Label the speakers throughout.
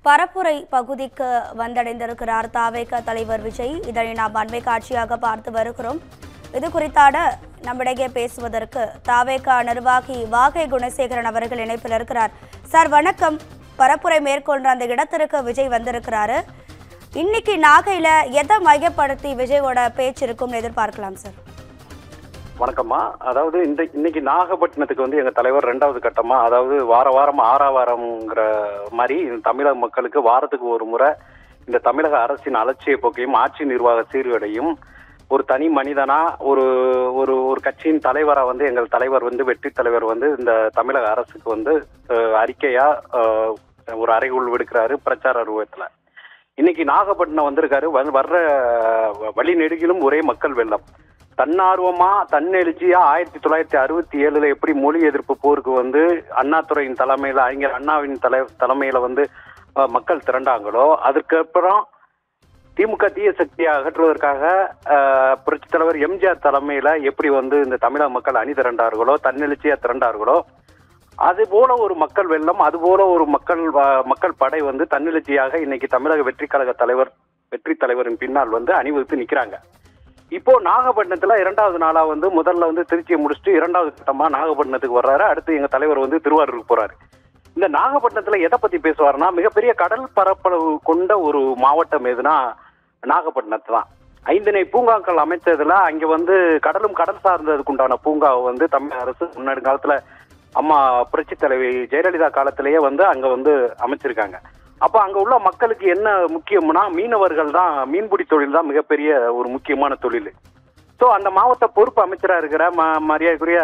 Speaker 1: பரப்புரை பகுதிக்கு வந்தடைந்திருக்கிறார் தாவேக தலைவர் விஜய். இதனை நாம் அண்மை காட்சியாக பார்த்து வருகிறோம். இது குறித்தான நம்மிடையே பேசுவதற்கு தாவேக நிர்வாகி வாகை குணசேகரன் அவர்கள் இணைப்பில் இருக்கிறார். சார் வணக்கம். பரப்புரை மேற்கொண்ட அந்த இடத்திற்கு விஜய் வந்திருக்கிறாரு. இன்னைக்கு நாகையில எதை மையப்படுத்தி விஜயோட பேச்சு இருக்கும்னு எதிர்பார்க்கலாம் சார்?
Speaker 2: வணக்கம்மா. அதாவது இன்னைக்கு நாகப்பட்டினத்துக்கு வந்து எங்க தலைவர் 2வது கட்டமா, அதாவது வாரம் 6ஆம் வாரம்ங்கிற மாதிரி தமிழக மக்களுக்கு வாரத்துக்கு ஒரு முறை இந்த தமிழக அரசின் அலட்சிய போக்கையும் ஆட்சி நிர்வாக சீர்கேடையும் ஒரு தனி மனிதனா ஒரு ஒரு ஒரு கட்சியின் தலைவரா வந்து எங்கள் தலைவர் வந்து வெற்றி தலைவர் வந்து இந்த தமிழக அரசுக்கு வந்து அறிக்கையா ஒரு அறைகூல் விடுக்கிறாரு பிரச்சார ரூபத்துல. இன்னைக்கு நாகப்பட்டினம் வந்திருக்காரு. வர்ற வழி நெடுகிலும் ஒரே மக்கள் வெள்ளம். தன்னார்வமா தன்னெழுச்சியா 1967 எப்படி மொழி எதிர்ப்பு போருக்கு வந்து அண்ணாதுரையின் தலைமையில, அறிஞர் அண்ணாவின் தலைமையில வந்து மக்கள் திரண்டாங்களோ, அதுக்கப்புறம் திமுக தீய சக்தியை அகற்றுவதற்காக புரட்சி தலைவர் எம்ஜிஆர் தலைமையில எப்படி வந்து இந்த தமிழக மக்கள் அணி திரண்டார்களோ, தன்னெழுச்சியா திரண்டார்களோ, அது போல ஒரு மக்கள் வெள்ளம், அது போல ஒரு மக்கள் படை வந்து தன்னெழுச்சியாக இன்னைக்கு தமிழக வெற்றி கழக வெற்றி தலைவரின் பின்னால் வந்து அணிவகுத்து நிக்கிறாங்க. இப்போ நாகப்பட்டினத்துல 2வது நாளா வந்து முதல்ல வந்து திருச்சியை முடிச்சுட்டு 2வது கட்டமா நாகப்பட்டினத்துக்கு வர்றாரு. அடுத்து எங்க தலைவர் வந்து திருவாரூருக்கு போறாரு. இந்த நாகப்பட்டினத்துல எதை பத்தி பேசுவாருன்னா, மிகப்பெரிய கடல் பரப்பளவு கொண்ட ஒரு மாவட்டம் எதுனா நாகப்பட்டினத்து தான். 5 பூங்காக்கள் அமைச்சதுல அங்க வந்து கடலும் கடல் சார்ந்ததுக்கு உண்டான பூங்காவை வந்து தமிழக அரசு முன்னாடி காலத்துல அம்மா புரட்சி தலைவி ஜெயலலிதா காலத்திலேயே வந்து அங்க வந்து அமைச்சிருக்காங்க. அப்ப அங்க உள்ள மக்களுக்கு என்ன முக்கியம்னா, மீனவர்கள் தான், மீன்பிடி தொழில் தான் மிகப்பெரிய ஒரு முக்கியமான தொழில். ஸோ அந்த மாவட்ட பொறுப்பு அமைச்சரா இருக்கிற மரியாதைக்குரிய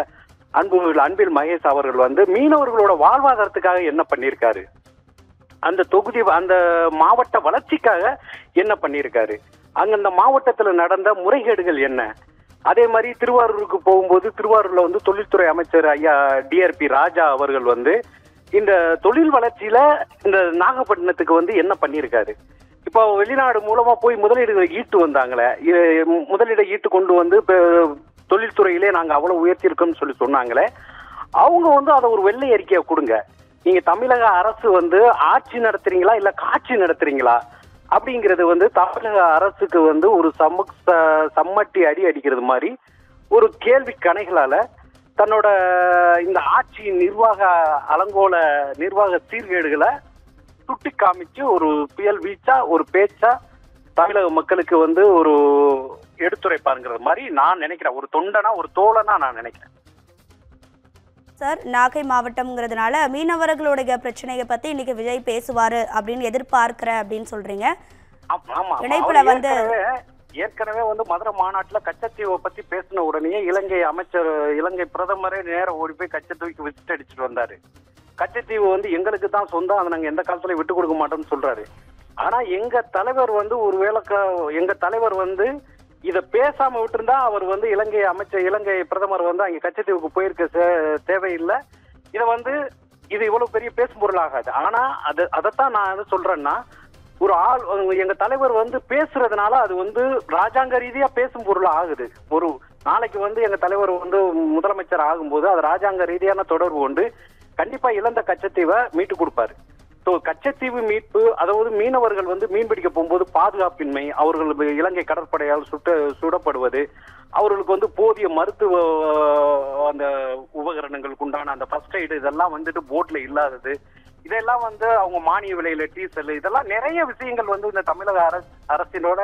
Speaker 2: அன்பில் மகேஷ் அவர்கள் வந்து மீனவர்களோட வாழ்வாதாரத்துக்காக என்ன பண்ணியிருக்காரு, அந்த மாவட்ட வளர்ச்சிக்காக என்ன பண்ணியிருக்காரு, அங்க அந்த மாவட்டத்துல நடந்த முறைகேடுகள் என்ன. அதே மாதிரி திருவாரூருக்கு போகும்போது திருவாரூர்ல வந்து தொழில்துறை அமைச்சர் ஐயா டிஆர்பி ராஜா அவர்கள் வந்து இந்த தொழில் வளர்ச்சியில இந்த நாகப்பட்டினத்துக்கு வந்து என்ன பண்ணியிருக்காரு. இப்போ வெளிநாடு மூலமா போய் முதலீடுகளை ஈட்டு வந்தாங்களே, முதலீடை ஈட்டு கொண்டு வந்து தொழில்துறையிலே நாங்க அவ்வளவு உயர்த்தி இருக்கோம்னு சொன்னாங்களே, அவங்க வந்து அதை ஒரு வெள்ளை அறிக்கையை கொடுங்க. நீங்க தமிழக அரசு வந்து ஆட்சி நடத்துறீங்களா இல்ல காட்சி நடத்துறீங்களா அப்படிங்கிறது வந்து தமிழக அரசுக்கு வந்து ஒரு சம்மட்டி அடிக்கிறது மாதிரி ஒரு கேள்வி கணைகளால தன்னோட இந்த ஆட்சியின் அலங்கோல நிர்வாக சீர்கேடுகளை சுட்டி காமிச்சு ஒரு புயல் வீச்சா ஒரு பேச்சா தமிழக மக்களுக்கு வந்து ஒரு எடுத்துரைப்பாருங்கிற மாதிரி நான் நினைக்கிறேன். ஒரு தொண்டனா ஒரு தோழனா நான் நினைக்கிறேன்.
Speaker 1: சார், நாகை மாவட்டம்ங்கிறதுனால மீனவர்களுடைய பிரச்சனையை பத்தி இன்னைக்கு விஜய் பேசுவாரு அப்படின்னு எதிர்பார்க்கிறேன் அப்படின்னு சொல்றீங்க. இணைப்புல வந்து
Speaker 2: ஏற்கனவே வந்து மதுரை மாநாட்டுல கச்சத்தீவை பத்தி பேசின உடனே இலங்கை பிரதமரே நேரம் ஓடி போய் கச்சத்தீவுக்கு விசிட் அடிச்சுட்டு வந்தாரு. கச்சத்தீவு வந்து எங்களுக்கு தான் சொந்தம், அதை நாங்க எந்த காலத்துல விட்டு கொடுக்க மாட்டோம்னு சொல்றாரு. ஆனா எங்க தலைவர் வந்து எங்க தலைவர் வந்து இத பேசாம விட்டுருந்தா அவர் வந்து இலங்கை பிரதமர் வந்து அங்க கச்சத்தீவுக்கு போயிருக்க தேவையில்லை. இத வந்து இது இவ்வளவு பெரிய பேசும் பொருள் ஆகாது. ஆனா அதைத்தான் நான் என்ன சொல்றேன்னா, ஒரு எங்க தலைவர் வந்து பேசுறதுனால அது வந்து ராஜாங்க ரீதியா பேசும் பொருள் ஆகுது. ஒரு நாளைக்கு வந்து எங்க தலைவர் வந்து முதலமைச்சர் ஆகும்போது அது ராஜாங்க ரீதியான தொடர்பு கொண்டு கண்டிப்பா இழந்த கச்சத்தீவை மீட்டு கொடுப்பாரு. ஸோ கச்சத்தீவு மீட்பு, அதாவது மீனவர்கள் வந்து மீன் பிடிக்க போகும்போது பாதுகாப்பின்மை, அவர்கள் இலங்கை கடற்படையால் சுடப்படுவது, அவர்களுக்கு வந்து போதிய மருத்துவ அந்த உபகரணங்களுக்கு உண்டான அந்த ஃபர்ஸ்ட் எய்டு இதெல்லாம் வந்துட்டு போட்ல இல்லாதது, இதெல்லாம் வந்து அவங்க மானிய விலையில டீசல், இதெல்லாம் நிறைய விஷயங்கள் வந்து இந்த தமிழக அரசினோட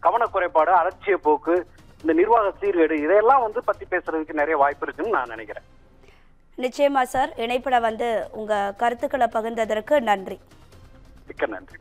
Speaker 2: கவனக்குறைபாடு, அலட்சிய போக்கு, இந்த நிர்வாக சீர்கேடு, இதெல்லாம் வந்து பத்தி பேசுறதுக்கு நிறைய வாய்ப்பு இருக்குன்னு நான் நினைக்கிறேன்.
Speaker 1: நிச்சயமா சார். இணைப்புல வந்து உங்க கருத்துக்களை பகிர்ந்ததற்கு நன்றி.
Speaker 2: மிக்க நன்றி.